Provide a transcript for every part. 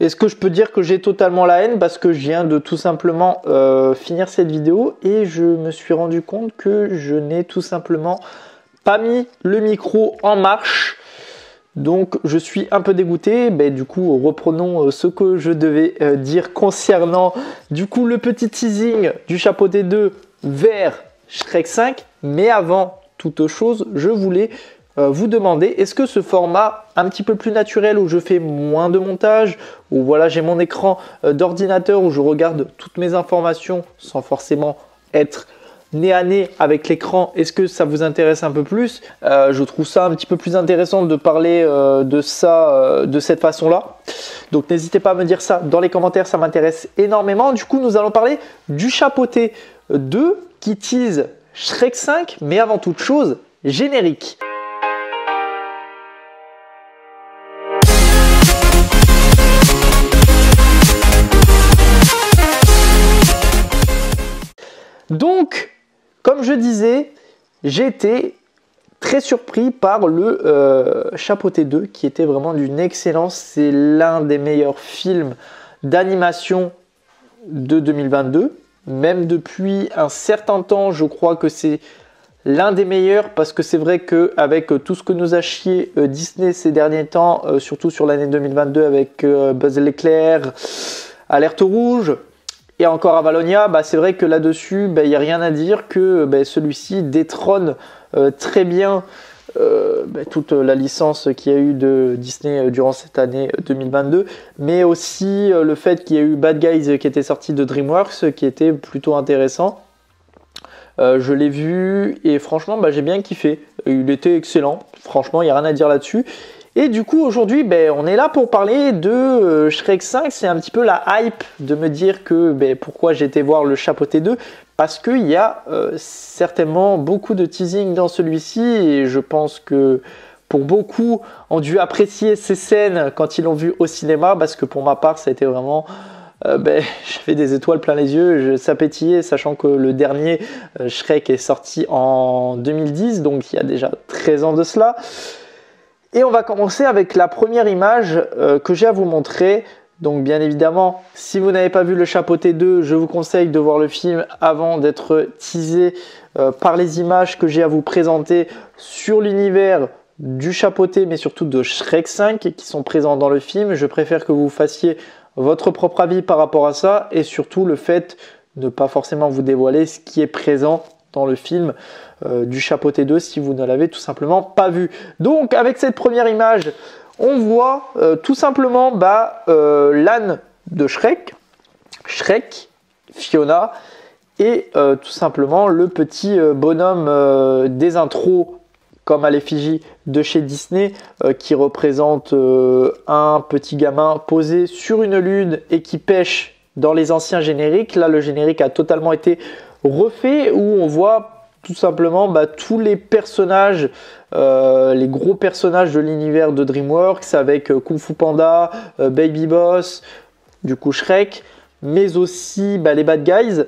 Est-ce que je peux dire que j'ai totalement la haine parce que je viens de tout simplement finir cette vidéo et je me suis rendu compte que je n'ai tout simplement pas mis le micro en marche. Donc je suis un peu dégoûté. Du coup, reprenons ce que je devais dire concernant du coup le petit teasing du Chapeauté 2 vers Shrek 5. Mais avant toute chose, je voulais vous demander, est-ce que ce format un petit peu plus naturel où je fais moins de montage, où voilà, j'ai mon écran d'ordinateur où je regarde toutes mes informations sans forcément être nez à nez avec l'écran, est-ce que ça vous intéresse un peu plus? Je trouve ça un petit peu plus intéressant de parler de ça de cette façon-là. Donc n'hésitez pas à me dire ça dans les commentaires, ça m'intéresse énormément. Du coup, nous allons parler du Chapeauté 2 qui tease Shrek 5, mais avant toute chose, générique. Donc, comme je disais, j'ai été très surpris par le Chapeauté 2 qui était vraiment d'une excellence. C'est l'un des meilleurs films d'animation de 2022. Même depuis un certain temps, je crois que c'est l'un des meilleurs parce que c'est vrai qu'avec tout ce que nous a chié Disney ces derniers temps, surtout sur l'année 2022 avec Buzz l'éclair, Alerte rouge, et encore Avalonia, c'est vrai que là-dessus, il n'y a rien à dire que celui-ci détrône très bien toute la licence qu'il y a eu de Disney durant cette année 2022, mais aussi le fait qu'il y a eu Bad Guys qui était sorti de DreamWorks, qui était plutôt intéressant. Je l'ai vu et franchement, j'ai bien kiffé. Il était excellent, franchement, il n'y a rien à dire là-dessus. Et du coup, aujourd'hui, on est là pour parler de Shrek 5. C'est un petit peu la hype de me dire que pourquoi j'ai été voir le Chapeauté 2. Parce qu'il y a certainement beaucoup de teasing dans celui-ci. Et je pense que pour beaucoup ont dû apprécier ces scènes quand ils l'ont vu au cinéma. Parce que pour ma part, ça a été vraiment... j'avais des étoiles plein les yeux. Ça pétillait, sachant que le dernier Shrek est sorti en 2010. Donc il y a déjà 13 ans de cela. Et on va commencer avec la première image que j'ai à vous montrer. Donc bien évidemment, si vous n'avez pas vu le Chapeauté 2, je vous conseille de voir le film avant d'être teasé par les images que j'ai à vous présenter sur l'univers du Chapeauté, mais surtout de Shrek 5 qui sont présents dans le film. Je préfère que vous fassiez votre propre avis par rapport à ça et surtout le fait de ne pas forcément vous dévoiler ce qui est présent dans le film du Chapeauté 2 si vous ne l'avez tout simplement pas vu. Donc avec cette première image, on voit tout simplement l'âne de Shrek, Fiona et tout simplement le petit bonhomme des intros comme à l'effigie de chez Disney qui représente un petit gamin posé sur une lune et qui pêche dans les anciens génériques. Là, le générique a totalement été refait où on voit tout simplement tous les personnages, les gros personnages de l'univers de DreamWorks avec Kung Fu Panda, Baby Boss, du coup Shrek, mais aussi les Bad Guys.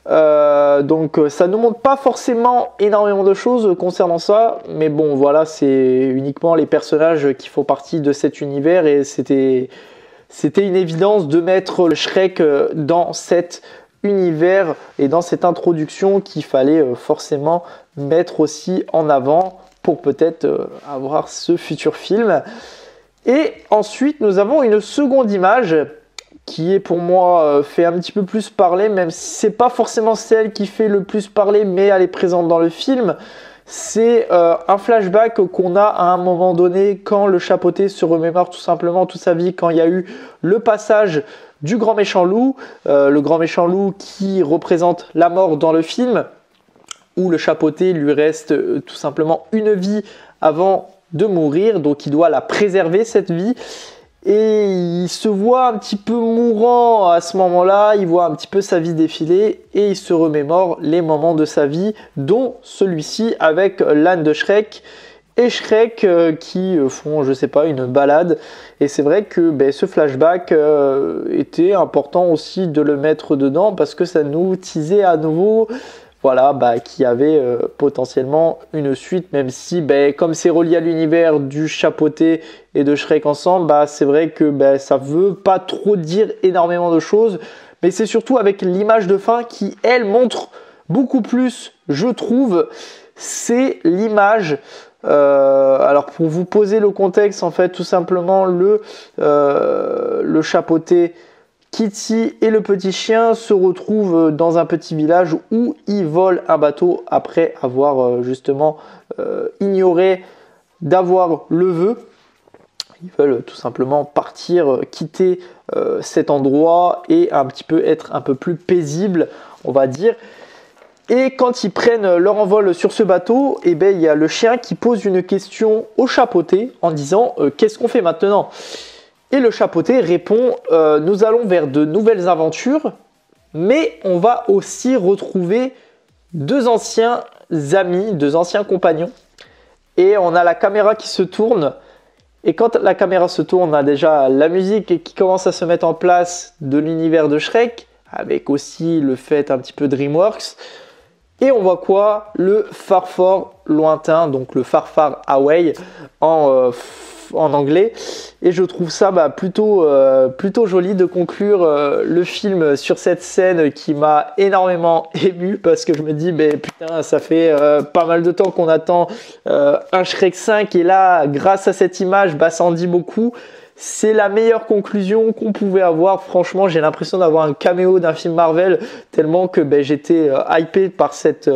Donc ça ne montre pas forcément énormément de choses concernant ça, mais bon voilà, c'est uniquement les personnages qui font partie de cet univers et c'était une évidence de mettre le Shrek dans cet univers et dans cette introduction qu'il fallait forcément mettre aussi en avant pour peut-être avoir ce futur film. Et ensuite nous avons une seconde image qui est pour moi fait un petit peu plus parler, même si c'est pas forcément celle qui fait le plus parler, mais elle est présente dans le film. C'est un flashback qu'on a à un moment donné quand le Chapeauté se remémore tout simplement toute sa vie, quand il y a eu le passage du grand méchant loup, le grand méchant loup qui représente la mort dans le film, où le Chapeauté lui reste tout simplement une vie avant de mourir, donc il doit la préserver cette vie. Et il se voit un petit peu mourant à ce moment-là, il voit un petit peu sa vie défiler et il se remémore les moments de sa vie, dont celui-ci avec l'âne de Shrek et Shrek qui font, je sais pas, une balade. Et c'est vrai que ce flashback était important aussi de le mettre dedans parce que ça nous teasait à nouveau voilà, qui avait potentiellement une suite, même si comme c'est relié à l'univers du chapeauté et de Shrek ensemble, c'est vrai que ça veut pas trop dire énormément de choses, mais c'est surtout avec l'image de fin qui, elle, montre beaucoup plus, je trouve, c'est l'image. Alors pour vous poser le contexte, en fait, tout simplement, le chapeauté Kitty et le petit chien se retrouvent dans un petit village où ils volent un bateau après avoir justement ignoré d'avoir le vœu. Ils veulent tout simplement partir, quitter cet endroit et un petit peu être un peu plus paisible, on va dire. Et quand ils prennent leur envol sur ce bateau, il y a le chien qui pose une question au chapeauté en disant qu'est-ce qu'on fait maintenant ? Et le chapeauté répond nous allons vers de nouvelles aventures, mais on va aussi retrouver deux anciens amis, deux anciens compagnons. Et on a la caméra qui se tourne. Et quand la caméra se tourne, on a déjà la musique qui commence à se mettre en place de l'univers de Shrek, avec aussi le fait un petit peu DreamWorks. Et on voit quoi? Le Far lointain, donc le Far away en anglais. Et je trouve ça plutôt joli de conclure le film sur cette scène qui m'a énormément ému, parce que je me dis putain, ça fait pas mal de temps qu'on attend un Shrek 5 et là grâce à cette image ça en dit beaucoup. C'est la meilleure conclusion qu'on pouvait avoir. Franchement, j'ai l'impression d'avoir un caméo d'un film Marvel, tellement que j'étais hypé par cette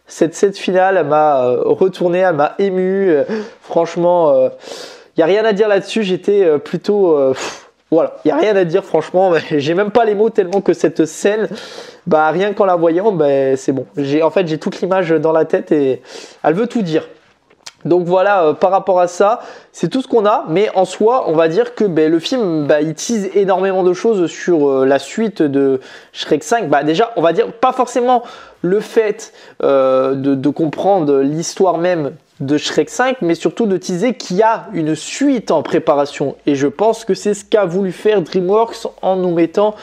scène finale. Elle m'a retourné, elle m'a ému. Franchement, il n'y a rien à dire là-dessus. J'étais plutôt... voilà, il n'y a rien à dire, franchement. J'ai même pas les mots, tellement que cette scène, rien qu'en la voyant, c'est bon. J'ai toute l'image dans la tête et elle veut tout dire. Donc voilà, par rapport à ça, c'est tout ce qu'on a, mais en soi, on va dire que le film, il tease énormément de choses sur la suite de Shrek 5. Déjà, on va dire pas forcément le fait de comprendre l'histoire même de Shrek 5, mais surtout de teaser qu'il y a une suite en préparation. Et je pense que c'est ce qu'a voulu faire DreamWorks en nous mettant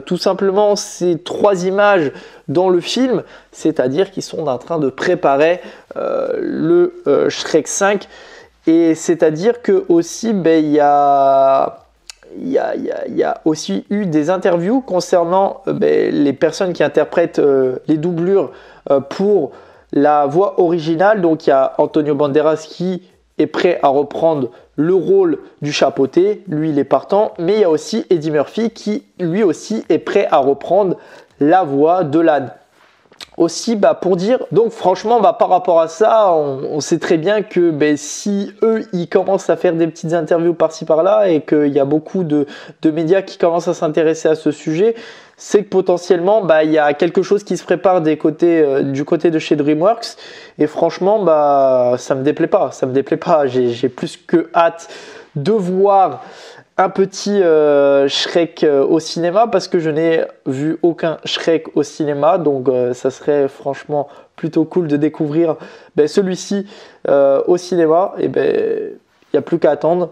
tout simplement ces trois images dans le film, c'est-à-dire qu'ils sont en train de préparer le Shrek 5, et c'est-à-dire que aussi il y a aussi eu des interviews concernant les personnes qui interprètent les doublures pour la voix originale. Donc il y a Antonio Banderas qui est prêt à reprendre le rôle du chapeauté, lui il est partant, mais il y a aussi Eddie Murphy qui lui aussi est prêt à reprendre la voix de l'âne. Aussi pour dire, donc franchement par rapport à ça, on sait très bien que si eux ils commencent à faire des petites interviews par-ci par-là et qu'il y a beaucoup de médias qui commencent à s'intéresser à ce sujet, c'est que potentiellement il y a quelque chose qui se prépare du côté de chez DreamWorks, et franchement ça me déplaît pas, j'ai plus que hâte de voir un petit Shrek au cinéma, parce que je n'ai vu aucun Shrek au cinéma, donc ça serait franchement plutôt cool de découvrir celui-ci au cinéma. Et il n'y a plus qu'à attendre.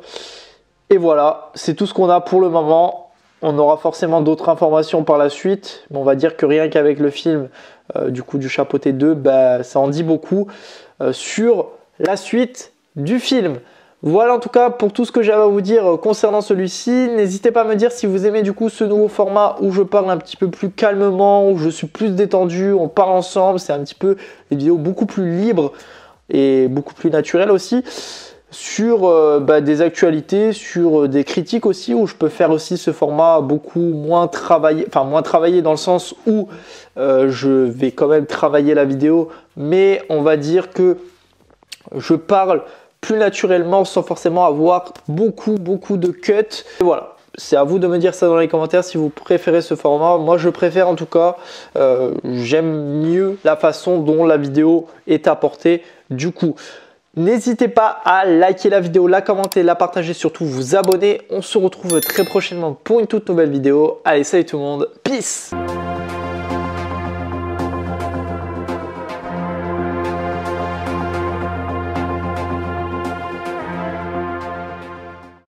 Et voilà, c'est tout ce qu'on a pour le moment. On aura forcément d'autres informations par la suite, mais on va dire que rien qu'avec le film du Chapeauté 2, ça en dit beaucoup sur la suite du film. Voilà en tout cas pour tout ce que j'avais à vous dire concernant celui-ci. N'hésitez pas à me dire si vous aimez ce nouveau format où je parle un petit peu plus calmement, où je suis plus détendu, on parle ensemble. C'est un petit peu des vidéos beaucoup plus libres et beaucoup plus naturelles aussi, sur des actualités, sur des critiques aussi, où je peux faire aussi ce format beaucoup moins travaillé, dans le sens où je vais quand même travailler la vidéo, mais on va dire que je parle plus naturellement sans forcément avoir beaucoup de cuts. Et voilà, c'est à vous de me dire ça dans les commentaires si vous préférez ce format. Moi je préfère en tout cas, j'aime mieux la façon dont la vidéo est apportée. Du coup, n'hésitez pas à liker la vidéo, la commenter, la partager, surtout vous abonner. On se retrouve très prochainement pour une toute nouvelle vidéo. Allez, salut tout le monde, peace!